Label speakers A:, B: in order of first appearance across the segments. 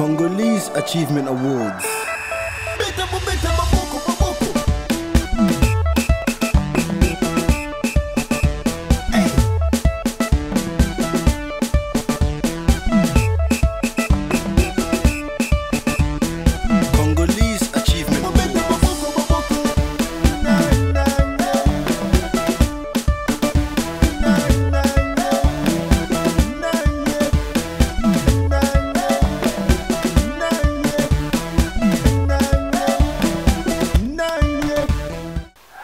A: Congolese Achievement Awards.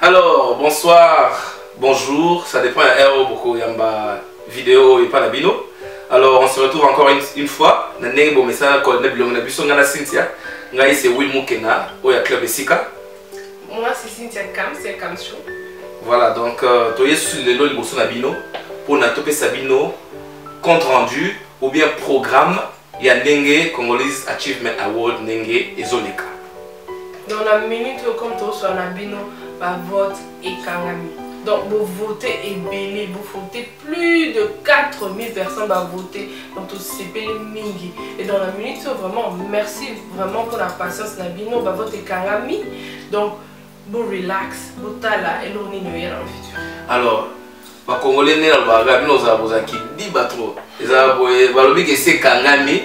B: Alors, bonsoir, bonjour, ça dépend de beaucoup yamba vidéo et pas la bino. Alors, on se retrouve encore une fois. Nane bo message ko na bilongo na biso ngana Cynthia. Ngai c'est Will Mukena, oya club Esika.
C: Moi c'est Cynthia Cam, c'est Cam Show.
B: Voilà, donc toye sur le lolo liboso na bino pour na topé Sabino compte rendu ou bien programme ya ndenge Congolese Achievement Award ndenge ezoleka.
C: Dans la minute comme tout sur la bino va vote et kangami. Donc vous votez et belé, vous votez plus de 4000 personnes va voter dans tout CP mingi. Et dans la minute vraiment merci vraiment pour la patience la bino va voter kangami. Donc vous relax, vous tala et l'on est dans le futur.
B: Alors les Congolais né dans le bagage nous avons qui dit batro. Ils ont balobi que c'est kangami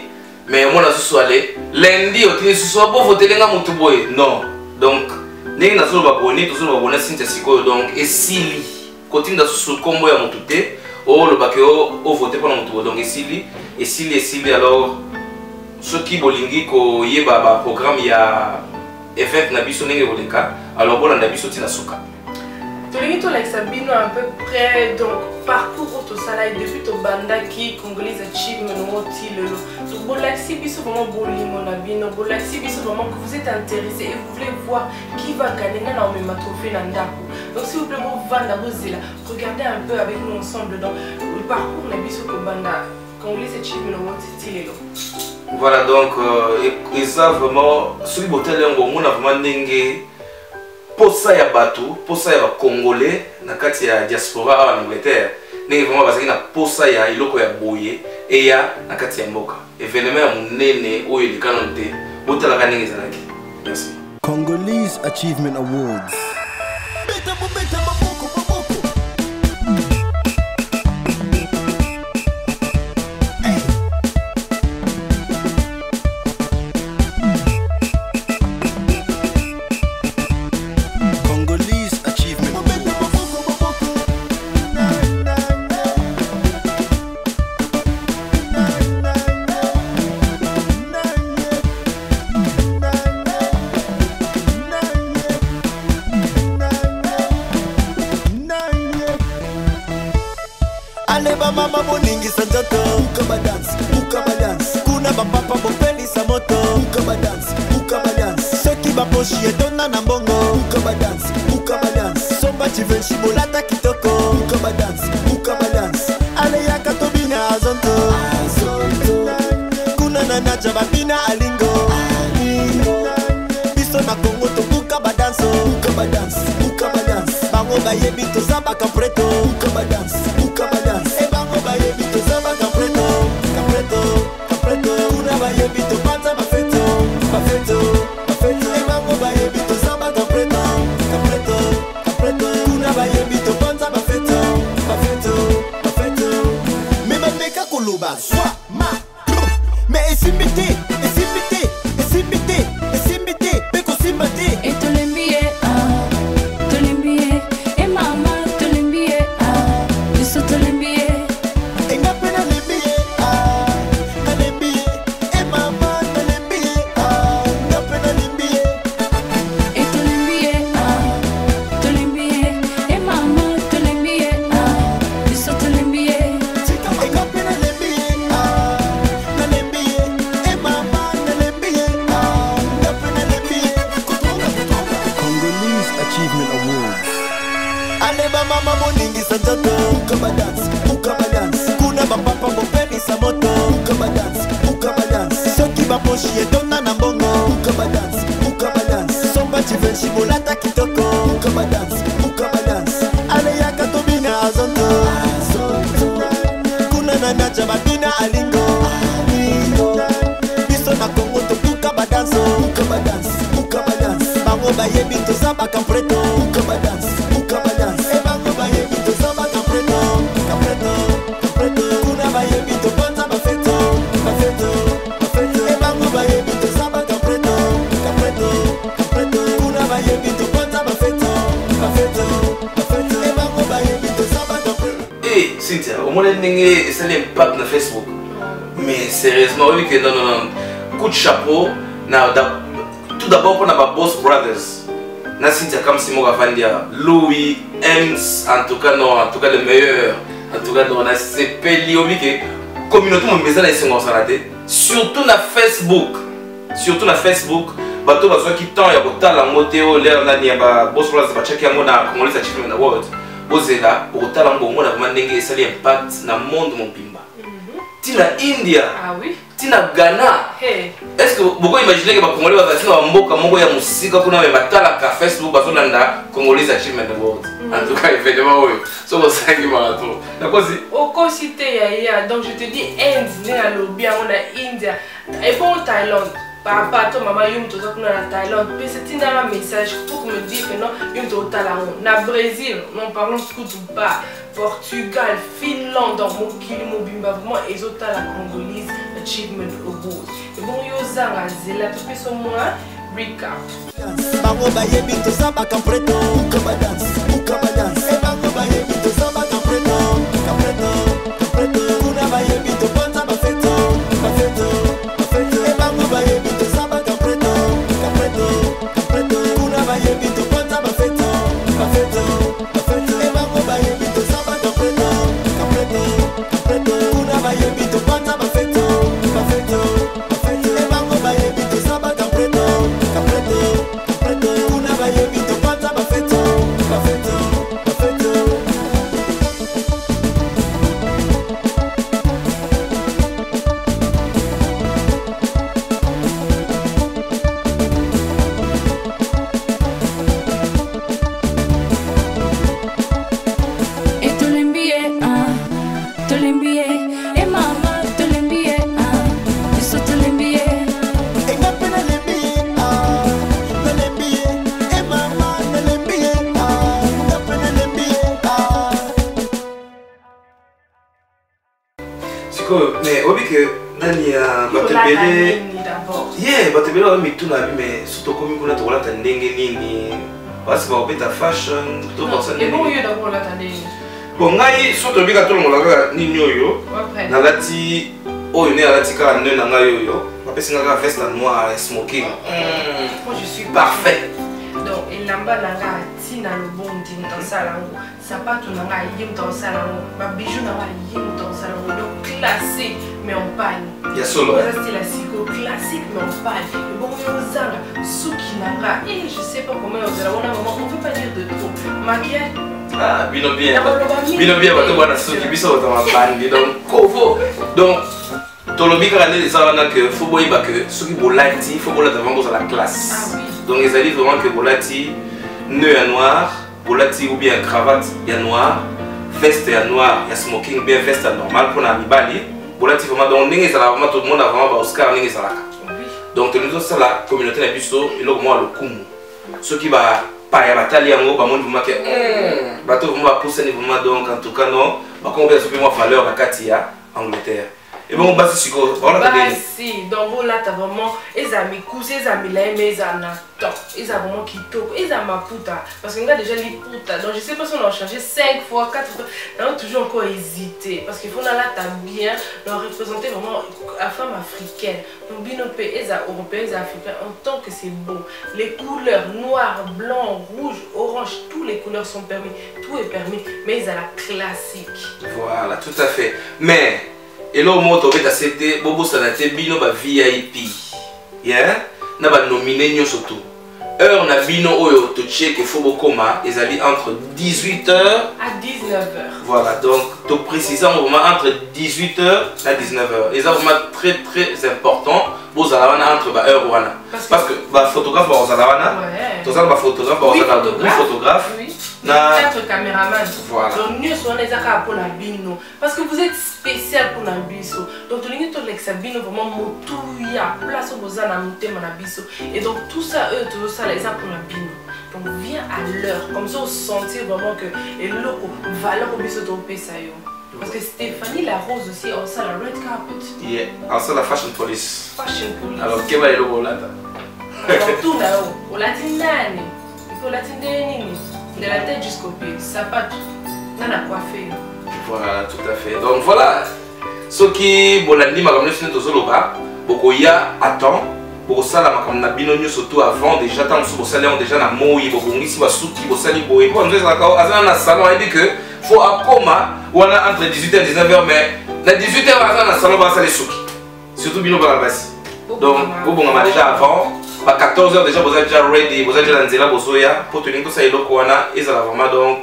B: mais moi na sous aller lundi au tenir sous pour voter les gars mutuboy. Non. Donc ndenge na solo baboni to solo babona Cynthia sikoyo donc esili kotinda sous combo ya mutute o le bakeo o voter pour mutuboy donc esili alors ceux qui bolingi ko yeba ba programme ya event na biso ndenge boleka alors bona na biso tina suka
C: Tolingi to like Sabino à peu près donc parcours tout ça là depuis to banda qui Congolese Achievement moti le to bolaxi biso vraiment bolimo na bino bolaxi biso vraiment que vous êtes intéressé et vous voulez voir qui va gagner na on m'a trouvé na ndako. Donc s'il vous plaît vous vanda bozela regardez un peu avec nous ensemble dans le parcours na biso to banda Congolese Achievement moti lelo.
B: Voilà donc et ça vraiment celui botel ngo mona vraiment ndenge posa ya bato, posa ya Congolais na kati ya diaspora en Angleterre. Ndenge vraiment bazaki na posa ya iloko ya boye et ya na kati ya mboka. Événement ya munene oyo likana nte. Botala ka ndenge ezalaki. Merci.
A: Congolese Achievement Awards.
D: Aleba mama boningi sanjoto ukaba dance kuna bapapa bopeli sa moto ukaba dance soki baposhi etona na mbongo ukaba dance somba chivenshi bolata kitoko ukaba dance ale yaka tobina azonto kuna nanaja babina alingo biso na Kongo to ukaba dance bango bayebi tozaba kampreto ukaba dance e bango bayebi tozaba kampreto kuna bayebi topanza bafeto e bango bayebi tozaba kampreto kuna bayebi topanza bafeto me bameka koloba swa ma me esimbite peko simbate mama moningi sanjoto ukaba dance kuna bapapa bopeli sa moto ukaba dance soki baposhi etona na mbongo ukaba dance somba chivenshi bolata kitoko ukaba dance ale yaka tobina azonto kuna nanaja babina alingo biso na Kongo bayebi tozaba kampreto ukaba dance ebango bayebi tozaba kampreto kuna bayebi topanza bafeto ebango bayebi tozaba kampreto kuna bayebi topanza bafeto ebango bayebi tozaba kampreto.
B: Eh Cynthia, au moins n'engé ça l'impact na Facebook. Mais sérieusement, oui que non. Coup de chapeau, tout d'abord pour nos Boss Brothers. Na Cynthia comme si moi Vandia, Louis, Ems, en tout cas le meilleur. En tout cas, on a ces pays que communauté mon message ici on s'en raté. Surtout na Facebook. Bato bazo qui temps ya kotala moteo l'air na ni ba Boss Brothers ba check yango na Congolese Achievement Award. Bozela okotala mbongo na vraiment ndenge esali impact na monde mobimba. Tina India.
C: Ah oui.
B: Tina Ghana.
C: Hey.
B: Est-ce que vous imaginez que les Congolais vont faire un mboka mongo ya musika kuna me batala ka Facebook bazolanda Congolese Achievement Award. En tout cas, évidemment oui. So ko sangi marathon. Na kosi.
C: Oko cité ya donc je te dis Inde, né à lobby on a India. Et bon Thaïlande. Papa, toi, maman, yum to zakuna na Thaïlande. Puis c'est un message pour me dire que non, yum to talent. Na Brésil, non parlons de pas. Portugal, Finlande, Mokili, Mobimba, vraiment, et autres la Congolese Achievement Award. Et bon, yo zanga zela, tu peux son moi recap.
D: Bango bayebi tozaba kampreto ukaba dance ebango bayebi tozaba kampreto kuna bayebi topanza bafeto ebango bayebi tozaba kampreto kuna bayebi topanza bafeto ebango bayebi tozaba kampreto kuna bayebi topanza bafeto ebango bayebi tozaba kampreto kuna bayebi topanza bafeto
B: Mais obi que nani ya batebele batebele wa mituna mais surtout comme kuna to lata ndenge nini parce ba obeta fashion to
C: Non,
B: ça
C: et bon, yo d'abord là t'as des.
B: bon ngai surtout bika to ngolaka nini oyo na lati oyo ne alati ka nne na ngai oyo bapesi ngaka veste noire smoking.
C: Moi je suis
B: parfait.
C: Donc et lamba nanga tina le bon din dans salango sapato nanga yim dans salango ba bijou nanga yim dans salango donc classique mais en panne.
B: Il y a solo.
C: Ça c'est la psycho classique mais en panne. Et bon yo zanga suki nanga et je sais pas comment on dirait on a moment on peut pas dire de trop. Maquillage.
B: Ah bino bien bato bana suki biso ba bandi donc kovo donc tolobi ka ne ça wana que faut boyiba que soki bolati faut bolata vango za la classe.
C: Ah oui.
B: Donc ils allaient vraiment que bolati nœud à noir, bolati ou bien cravate ya noir, veste ya noir, ya smoking bien veste normal pour la mibali. Bolati vraiment donc n'engé ça vraiment tout le monde a vraiment ba Oscar n'engé ça là. Donc nous ça la communauté na biso et là moi le kumu. Ceux qui va pas ya batali yango ba monde vraiment que bato vraiment ba pousser vraiment donc en tout cas non, ba ko bien super moi valeur la katia Angleterre. Et bon, bah c'est quoi?
C: Si, donc là, t'as vraiment, ils ont mis cousin, ils ont mis l'aime, ils ont attend, ils ont vraiment quitté, ils ont ma puta, parce qu'on a déjà les puta, donc je sais pas si on a changé 5 fois, 4 fois, on a toujours encore hésité, parce qu'il faut là, t'as bien, leur représenter vraiment la femme africaine, donc binopé, ils ont européens, ils ont africains, en tant que c'est beau, les couleurs noir, blanc, rouge, orange, toutes les couleurs sont permis, tout est permis, mais ils ont la classique.
B: Voilà, tout à fait, mais et là, moi, tu as accepté, Bobo Sanate, Bino, VIP. Yeah? Na ba nominé surtout. Heure na Bino, Oyo, tu check, il faut beaucoup, ils allaient entre 18h
C: à 19h.
B: Voilà, donc, tu précises vraiment entre 18h à 19h. Et ça, vraiment très très important. Vous allez entre heure ou parce que photographe, vous allez photographe.
C: Peut-être caméraman.
B: Voilà.
C: Donc nous sommes les accords pour la bino parce que vous êtes spécial pour la biso. Donc tu l'as dit que bino vraiment motouya place au bozana monter mon abisso et donc tout ça eux tout ça les a pour la bino. Donc viens à l'heure, comme ça on sentir vraiment que et l'eau valeur au biso ton pesayo. Parce que Stéphanie la Rose aussi on ça la red carpet.
B: Yeah, on ça la fashion police.
C: Fashion police.
B: Alors qu'est-ce que le bolata?
C: Alors tout là au latin nani, il faut latin nini, de la tête jusqu'au pied, sapato, on a coiffé.
B: Voilà, tout à fait. Donc voilà, ce qui bolandi ma comme le signe de Zoloba, beaucoup y a attend. Pour ça, la macam na binonyo surtout avant déjà tant que ça là déjà na moi beaucoup ici va souki pour ça ni boy. Pour nous là quand azana na salon il dit que faut akoma ou on a entre 18h et 19h mais na 18h azana na salon va ça les souki. Surtout bino ba basi. Donc vous bon déjà avant, à 14h déjà vous êtes déjà ready, vous êtes déjà dans zela bosoya pour tenir tout ça et le koana et ça vraiment donc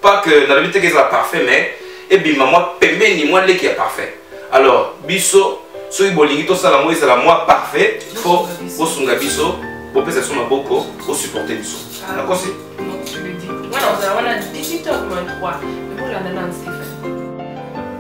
B: pas que dans la vie que c'est parfait mais et bien moi pembe ni moi les qui est parfait. Alors biso so ibolingi to sala moi c'est la moi parfait il faut bosunga biso bo pesa suma boko pour supporter biso d'accord c'est
C: non je le dis voilà on a 18h-3 mais bon là on a Stéphanie.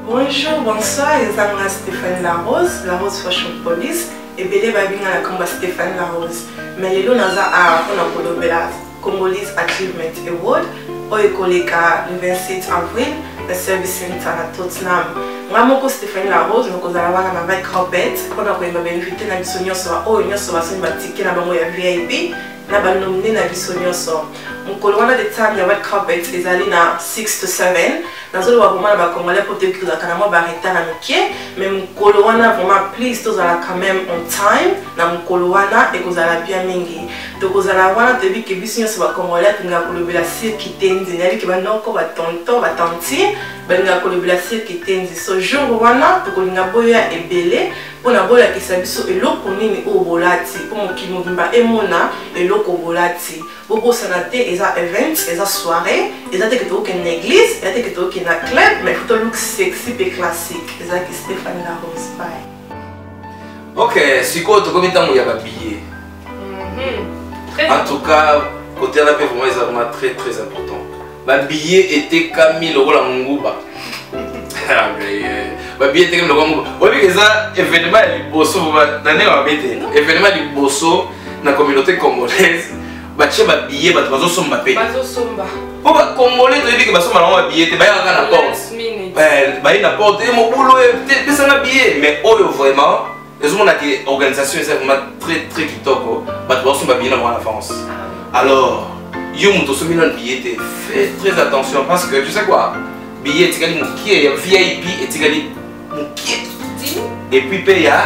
E: Bonjour bonsoir ezanga Stéphanie la Rose Fashion Police et belé babinga la komba Stéphanie la Rose mais lelo naza a on a kolobela Congolese Achievement Award oyo koleka le 27 avril le service center à Tottenham. Moi, Stéphanie la Rose, nous avons un red carpet. Quand on a invité na biso nyonso oyo nyonso basoni batike na bango ya VIP na ba nominé na biso nyonso. Mukolo wana de time ya red carpet ezali na 6 to 7. Nazolo wa vraiment ba congolais pour te kuza kana mo ba retard na mikie, mais mukolo wana vraiment please tozala quand même on time na mukolo wana ekozala bien mingi. Tokozala wana te bi ke biso nyonso ba congolais tunga kolobela sir kitenzi nali ke banoko ba tonton ba tanti balinga kolobela sir kitenzi. So jour wana tokolinga boya ebele pona boya kisa biso eloko nini o bolati po mokili mobimba emona eloko bolati bobo sanate eza event eza soirée eza te que to ken église eza te que to ken club mais faut look sexy et classique eza ki Stéphanie la Rose bye.
B: OK siko to komita mo ya ba billet. En tout cas côté la paix vraiment c'est vraiment très très important. Ba billet était Camille le la munguba. Ba billet était comme le munguba. Oui que ça événement liboso na ne wa bete. Événement liboso na communauté congolaise. Bache ba billet ba bazo somba pe.
C: Bazo somba.
B: Pour ba congolais to que ba somba na billet te ba ya na porte. Ba ina porte mo boulot te ça na billet mais oyo vraiment les hommes qui organisation c'est vraiment très très kitoko. Ba bazo somba billet na France. Alors yo muto so million billet fais très attention parce que tu sais quoi billet tikali mukie ya VIP et tikali mukie et puis paye à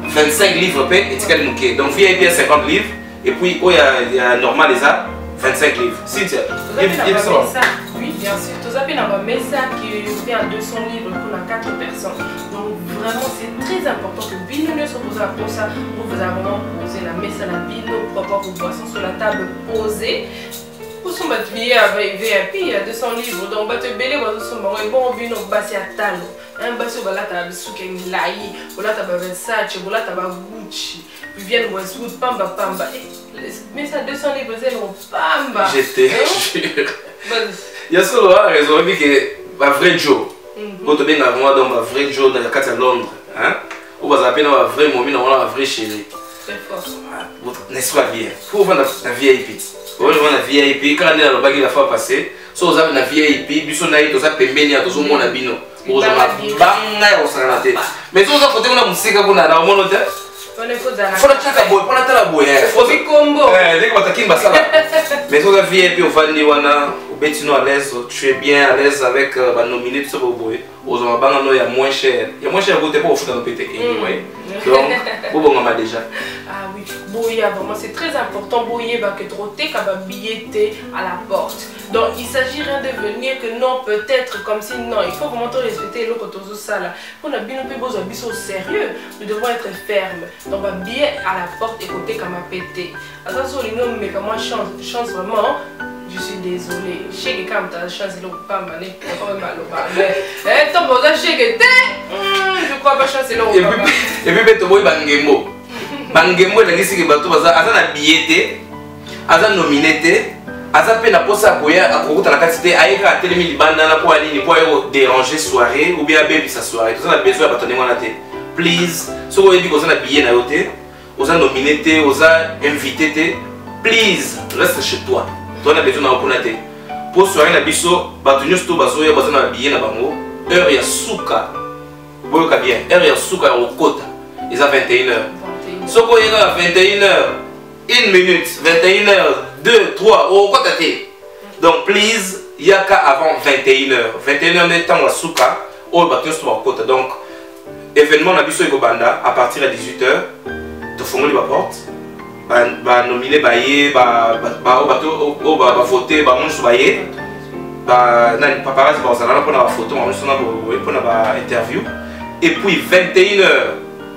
B: 25 livres paye et tikali mukie donc VIP à 50 livres et puis il y a normal les a 25 livres si tu
C: oui bien sûr tout ça dans ma message qui fait à 200 livres pour la 4 personnes donc vraiment c'est très important que bino ne soit posé pour ça pour vous avez vraiment posé la messe à la bino propre vos boissons sur la table posée pour son billet avec VIP il y a 200 livres donc bah te belé bah son bon vino basé à talo un basé au balata bisuke milai voilà ta Versace voilà ta Gucci puis viennent Westwood pamba mais ça 200 livres c'est non pamba
B: j'étais il y a solo raison que ma vrai Joe quand tu bien avant dans ma vrai Joe dans la carte à Londres hein ou vas appeler un vrai moment dans la vraie chérie
C: très fort
B: n'est-ce pas bien faut vendre la VIP on va la VIP quand on a le bagage la fois passée so vous avez la VIP biso naï tout ça pembeni à tout le monde à bino vous avez banga au sanate mais tout ça côté on a musique qu'on a là au monde faut la chaka boy pour la tala boy faut
C: du combo
B: dès que tu vas ça mais tout ça VIP au fandi wana au betino à l'aise tu es bien à l'aise avec la nominée tout ça boy aux banga no il y a moins cher vous t'es pas au foot dans pété anyway donc bon on a déjà
C: ah oui boya vraiment c'est très important boyer bah que trotter qu'à billet à la porte donc il s'agit rien de venir que non peut-être comme si non il faut vraiment respecter l'autre tout ça là on a bien peu besoin de au sérieux nous devons être fermes donc bah billet à la porte et côté comme à péter attention les noms mais comment chance vraiment je suis désolée. Je sais que quand tu as chance, il ne pas mal. Mais tant que tu as je crois pas chance, il ne pas mal.
B: Et puis, tu vois, Bangembo. Bangembo, il a dit que tu as billetté, tu as nominé, aza pe na posa koya akokota na katite ayeka atelemi libanda na po alini po ayo déranger soirée ou bien baby sa soirée tout ça na besoin ya batonné wana te please soko yebi koza na billet na yo te oza nominé te oza invité te please reste chez toi. Toi na besoin na okonate. Pour soirée na biso bato nyonso bazoya bazana na billet na bango heure ya suka. Boyoka bien, heure ya suka ya okota. Ils à 21h. Soko yeka 21h, 1 minute, 21h, 2, 3, okota te. Donc please yaka avant 21h. 21h n'est temps la suka, au bato nyonso okota. Donc événement na biso ekobanda à partir de 18h. Tu fongoli ba porte. Ba nominé baye ba bato ba voter ba monsu baye. Ba na paparazzi ba osala na photo, ba monsu na ba interview. Et puis 21h,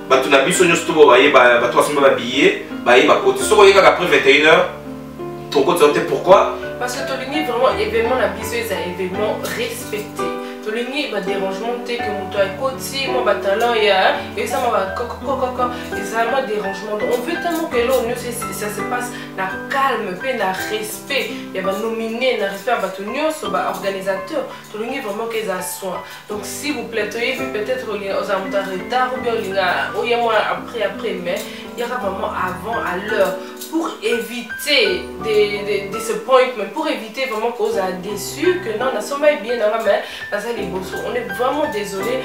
B: bato na biso nyonso to baye bato asomba ba billet, baye ba côté. Soko yeka après 21h, ton côté pourquoi?
C: Parce que Tolini vraiment événement la biso est un événement respecté. Tolini ba dérangement te que mon toi côté moi ba talent et ça m'a et ça m'a dérangement. On veut tellement que là ça se passe na calme, pe na respect. Il y a ba nominé na respect ba tonio so ba organisateur. Tolini vraiment qu'ils a soin. Donc s'il vous plaît, peut-être aux amuta retard ou bien il y a moi après mais il y aura vraiment avant à l'heure pour éviter des disappointments, pour éviter vraiment qu'on soit déçu que non, on a sommeil bien dans la main, parce que les boss, on est vraiment désolé.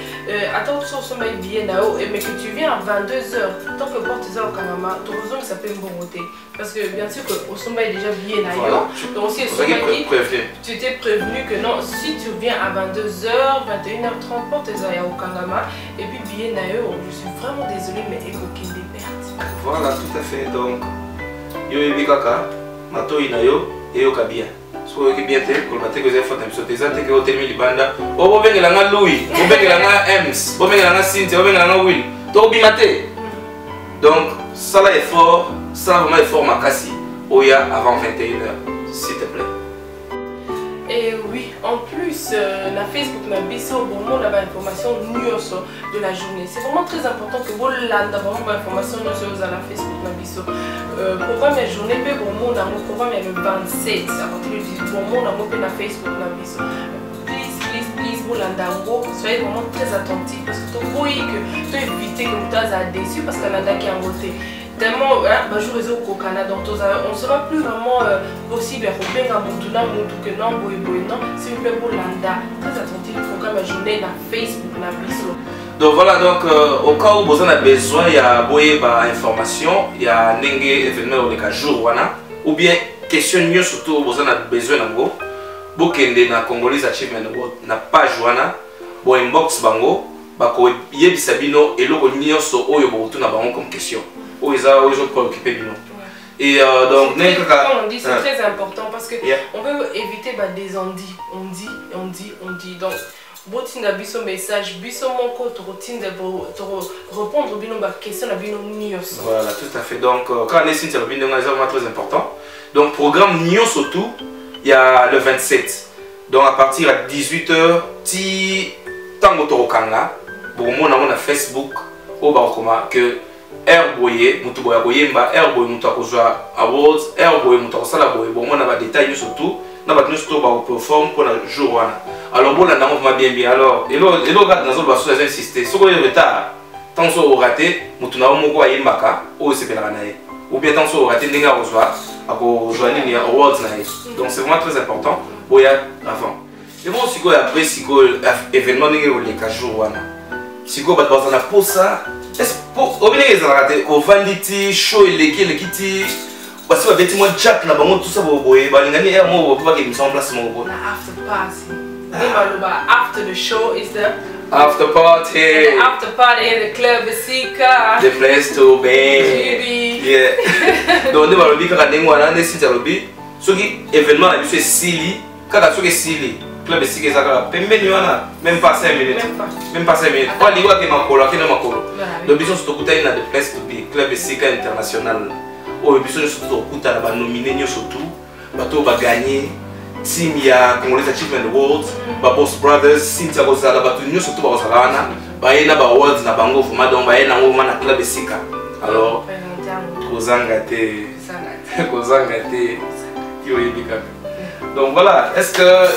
C: Attends, tu sommeil bien là-haut, mais que tu viens à 22h, tant que porte ça au Kanama, ton besoin ça peut me bonroter. Parce que bien sûr qu'au sommeil déjà bien là-haut, donc si tu t'es prévenu que non, si tu viens à 22h, 21h30, porte ça au Kanama, et puis bien là-haut, je suis vraiment désolé, mais évoquer des pertes.
B: Voilà, tout à fait. Donc, yo yebi kaka matoi na yo eyoka bien so yoki bien te koloba te que j'ai fait biso te eza te ke otelemi libanda o bobengela nga Louis bobengela nga Ems bobengela nga Cynthia bobengela nga Will tobima te. Donc sala effort, sala vraiment effort makasi oya avant 21h s'il te plaît.
C: Et oui, en plus, la Facebook n'a biso bon monde a information nyonso de la journée. C'est vraiment très important que vous l'ayez vraiment information nyonso à la Facebook n'a biso. Programme la journée pe bon monde a mon programme le 27 à partir du 18 bon monde a mon pe na Facebook n'a biso. Please vous l'andango, soyez vraiment très attentifs parce que tu vois que tu éviter que vous t'as déçu parce que l'anda qui a voté. Tellement, je réseau au Canada, donc on ne sera plus vraiment possible à faire un monde que non, non, s'il vous plaît, pour l'anda, très attentif au programme la journée, la Facebook, la biso.
B: Donc voilà, donc au cas où vous avez besoin, il y a information, il y a un événement au jour, ou bien question surtout vous avez besoin d'ango, vous avez na Congolese Achievement Award, na page wana, vous inbox bango, bako yebisabino et logo nyonso oyo botu na bango comme question. Où ils ont préoccupé du nom. Et donc,
C: comme on dit, c'est très important parce qu'on peut éviter des on dit. Donc, si tu as un message, mon code, routine de répondre aux questions,
B: voilà, tout à fait. Donc, quand on est ici, c'est vraiment très important. Donc, programme Nyon surtout, il y a le 27. Donc, à partir de 18h, tango torokanga, pour moi, on a Facebook, au Barokoma, que Airboye, mutu boya koyemba, Airboye mutu akozwa awards, Airboye mutu akosala boye, bon moi na ba détails surtout, na ba nyonso ba perform pour le jour wana. Alors bon là on va bien. Alors elo gat nazo ba so insister. Soko le retard, tant so raté, mutu na moko ayembaka, o sepela na ye. Ou bien tant so raté ndinga akozwa, akozwa ni awards na ye. Donc c'est vraiment très important boya avant. Et bon siko après siko événement ndinga o le ka jour wana. Siko ba bazana pour ça. Est-ce que au venditi show lekiti parce que avec moi Jack na bango tout ça boye balingani er mo pas que mise en place mo bo
C: after party after the show is the
B: after party
C: in the club Sika
B: the place to be yeah donc on va le dire quand ngwana ne si talobi soki événement la biso sili kaka soki sili club Sika ezaka pembeni wana même pas 5 minutes même pas 5 minutes pas liwa ke makolo akena makolo le biso surtout kutana na the place to be club Sika international o biso surtout kutana ba nominé surtout bato ba gagner team ya Congolese Achievement Award ba Boss Brothers Cynthia Kozala bato surtout ba kozala wana ba yena ba awards na bango vraiment donc ba yena ngo na club Sika alors kozanga te yo yebika. Donc voilà, est-ce que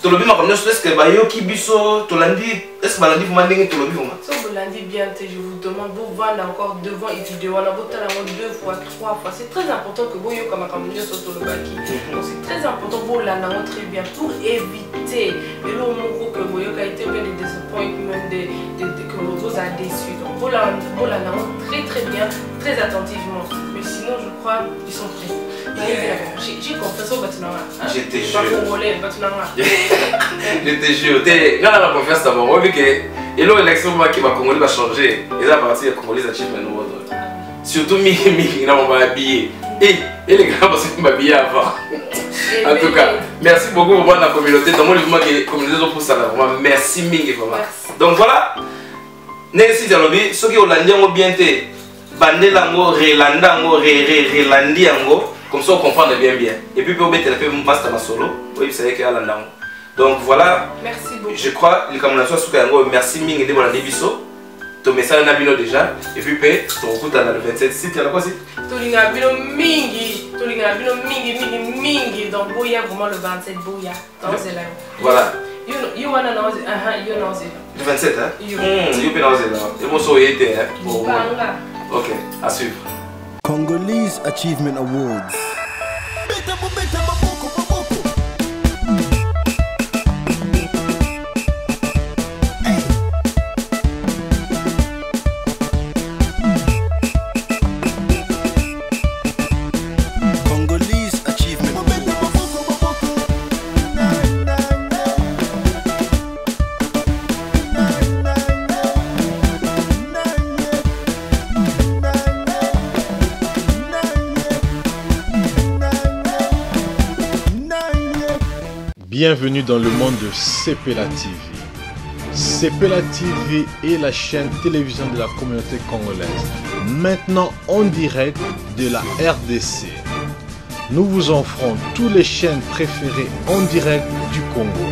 B: tolobi makambo nyonso est-ce que bayoki biso tolandi est-ce que balandi vraiment ndenge tolobi vraiment
C: so bolandi bien te je vous demande bovanda encore devant étudier wana botala yango 2 fois 3 fois c'est très important que boyoka makambo nyonso tolobaki donc c'est très important bolanda yango très bien pour éviter eloko moko que boyoka été bien des disappointments que vous a déçu donc bolanda yango très bien très attentivement mais sinon je crois ils sont prêts. J'ai confiance au Batunanga.
B: Je te jure.
C: Pas congolais, Batunanga.
B: Je te jure. Quand on a la confiance d'abord, on dit que l'élection qui va Congolais va changer. Et ça va partir Congolais Achievement. Surtout Miki, on va habiller. Et les gars, parce qu'on va habiller avant. En tout cas, merci beaucoup pour la communauté. Dans mon mouvement, la communauté pour ça, vraiment, merci Mingi. Donc voilà. Merci Dialobi. Ceux qui ont landé bien été. Bandelango, relandango, relandiango. Comme ça on comprend bien. Et puis on mettre un peu master ma solo. Oui, vous savez qu'il y a l'andango. Donc voilà.
C: Merci beaucoup.
B: Je crois que comme la chose merci Ming de mon biso. Ton message n'a bien déjà. Et puis ton écoute dans le 27 site il y a quoi c'est?
C: Tolinga bino mingi donc boya vraiment le 27 boya. Dans là.
B: Voilà.
C: You wanna know you know
B: le 27 hein? You peux know là. Et moi so été hein. Ok, à suivre.
A: Congolese Achievement Awards.
F: Bienvenue dans le monde de Sepela TV. Sepela TV est la chaîne télévision de la communauté congolaise. Maintenant en direct de la RDC. Nous vous offrons toutes les chaînes préférées en direct du Congo.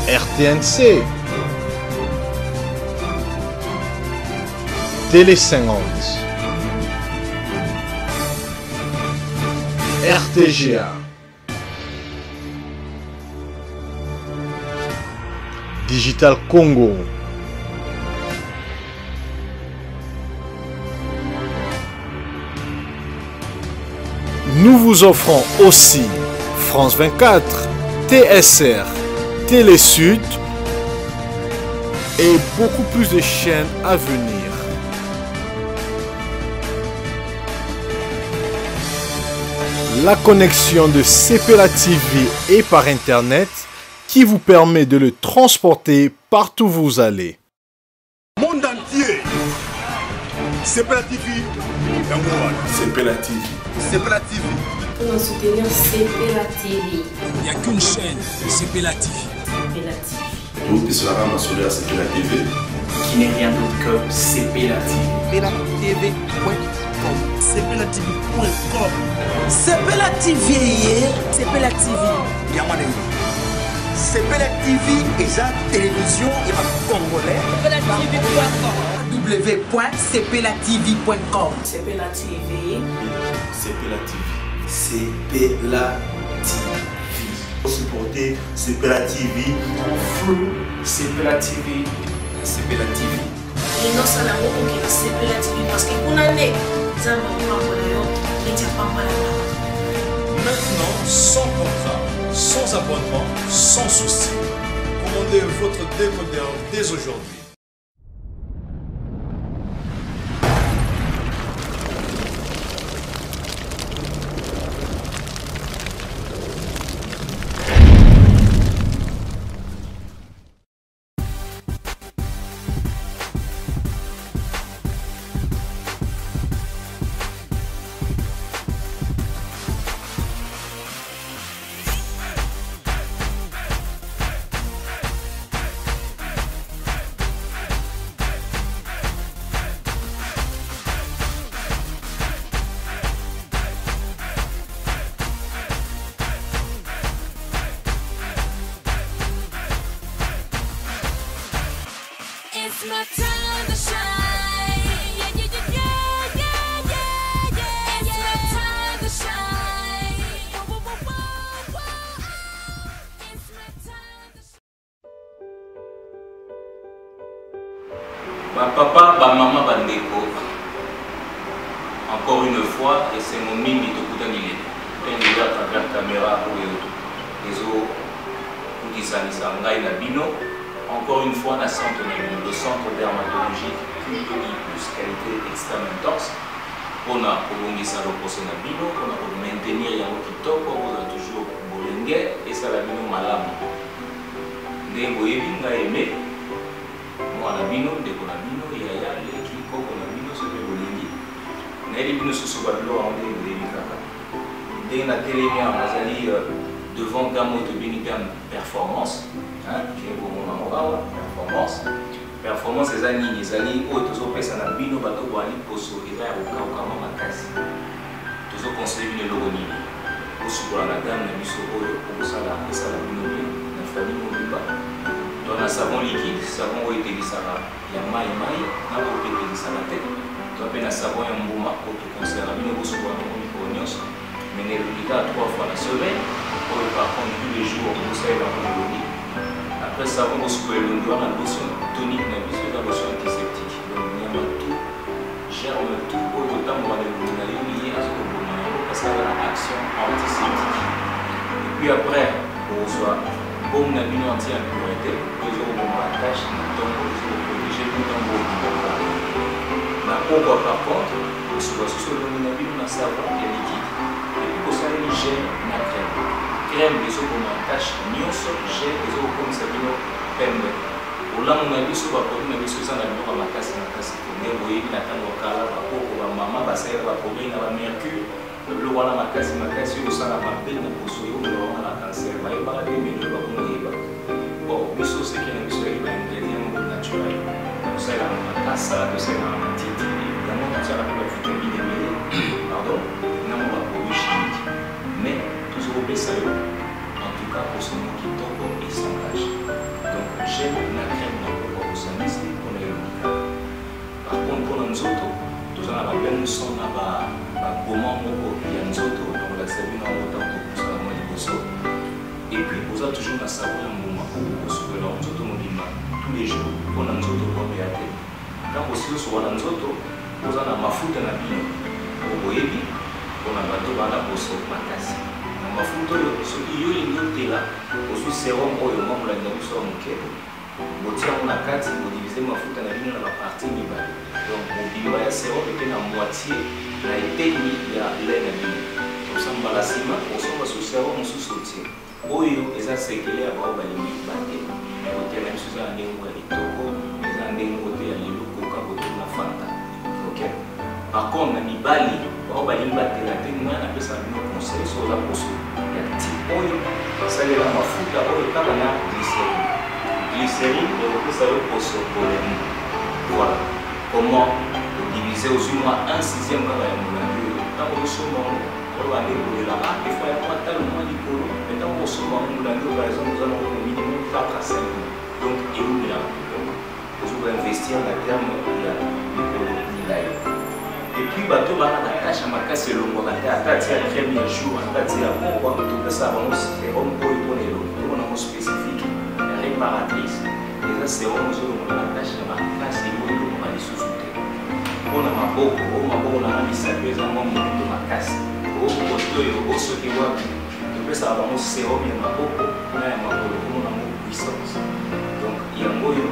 F: RTNC, Télé 50, RTGA, Digital Congo, nous vous offrons aussi France 24, TSR, Télé Sud et beaucoup plus de chaînes à venir. La connexion de Sepela TV est par internet qui vous permet de le transporter partout où vous allez.
G: Monde entier, Sepela TV, Sepela TV, Sepela TV.
H: Pour soutenir Sepela TV.
I: Il n'y a qu'une chaîne, Sepela TV.
H: Sepela TV.
G: Nous qui sommes sur la Sepela TV.
I: Qui n'est rien d'autre que Sepela TV.
G: Sepela TV.com.
J: Sepela TV, Sepela TV.
G: Sepela TV est la télévision et la congolais.
J: www.sepelatv.com.
H: Sepela TV.
G: Sepela TV. Sepela TV. Supporter Sepela TV.
I: Flou, Sepela TV. Sepela TV.
H: Et non, ça n'a pas Sepela TV parce que pour l'année, ça va
F: Maintenant, sans contrat, sans abonnement, sans souci. Commandez votre décodeur dès aujourd'hui.
K: maman bandeko encore une fois et c'est mon mingi tokutanile tengi à travers caméra oyo ezo kukisanisa ngai na bino encore une fois na centre na bino le centre dermatologique QI plus qualité extrême intense on a kobongisa loposo na bino on a maintenir yango kitoko on a toujours bolenge et ça la bino malamu ndenge oyebi ngai aimé mwana bino ndeko na bino yaya leki koko na bino soki bolingi nayebi bino susu babilo yango ndenge boyebi kaka ndenge na telemi yango nazali devant gamo tobini mpe performance performance eza nini ezali oyo tozopesa na bino bato boali poso eza ya kokaukama makasi tozoconseille bino eloko nini kosukola na gamme na biso oyo okosala esala bino bien na famille mobimba to na savon liquide savon oyo etelisaka ya mai na oyo etelisaka te to mpe na savon ya mbuma oyo toconseillaka bino kosukola nango mikolo nyonso mais nelobika 3 fois la semaine oyo par contre tous les jours okosayelango elongi après savon kosukola elongi wana lotion tonique na biso eza lotion antiseptique donc nyama tout germe tout oyo kotambola na elongi na yo ye azokoboma yango parce que na action antiseptique et puis après ozwa bombe na bino anti impureté ezokoboma tache na ntongo ezokoprotege ntongo okoboma na pokwa par contre kosukola susu elongi na bino na savon ya liquide epuis kosaleli gel na crème ezokoma tache nyonso gel ezokokomisa bino pembe olamu na biso baproduit na biso eza na biloko makasi makasi nde boyebi na ntango kala bakoko bamama basalela baproduit na bamercure biloko wana makasi makasi oyo osala mabe na poso oyo wana na cancer bayebaka te mino bakomoyeba bon biso seki na biso yaki baingrédient moko naturel tosalelaka makasa tosalelaka matiti yango totiaka mpe bavitamine ebele pardon namo baproduit chimique mais tozokopesa yo en tout cas poso moko kitoko esangage donc gel na crème na pokwa kosangisi mpona elongi par contre mpona nzoto toza na babenson na bagoma moko ya nzoto donc lakisa bino yango ntango tokosala mwa liboso et puis oza toujours na savon ya mbuma okosukela nzoto mobimba tous les jours mpona nzoto komeya te ntango osi osokola na nzoto oza na mafuta na bino oboyebi mpona bato bana poso makasi na mafuta oyo soki yo elingi otela ozwi serum oyo mwa molandi na biso ya moke botia yango na kati bodivize mafuta na bino na baparti mibale donc mobimba ya serum ete na moitié na eteni ya lait na bino osambala nsima osomba su serum mosusu otie oyo eza sekele ya bao balingi bate kotia na biso eza na ndenge ya litoko eza na ndenge kote ya lelo koka kote na fanta ok par contre na mibali bao balingi batela te mwana apesa bino conseil so oza poso ya type oyo basalela mafuta oyo kaka na glycérine ekopesa yo poso polemi voilà comment diviser aussi moi 1/6 kaka ya molangi oyo ntango osomba ngo oyo bande kolela efa ya mwa talo mwa likolo mais ntango osomba ngo molangi oyo par exemple oza nango minimum 4 à 5 donc eumela donc ozoka investir na terme ya likolo milai et puis bato bana na tâche makasi elongwaka te ata tia crème ya jour ata tia mokwa topesa bango serum oyo mpona elongi mpona yango spécifique réparatrice eza serum ozolongola na tâche makasi oyo elongwaka lisusu te mpona maboko oyo maboko nanga misato eza mwa moyindo makasi oyo kote oyo osoki wapi topesaka bango serum ya maboko na ya makolo komona yango puissance donc yango oyo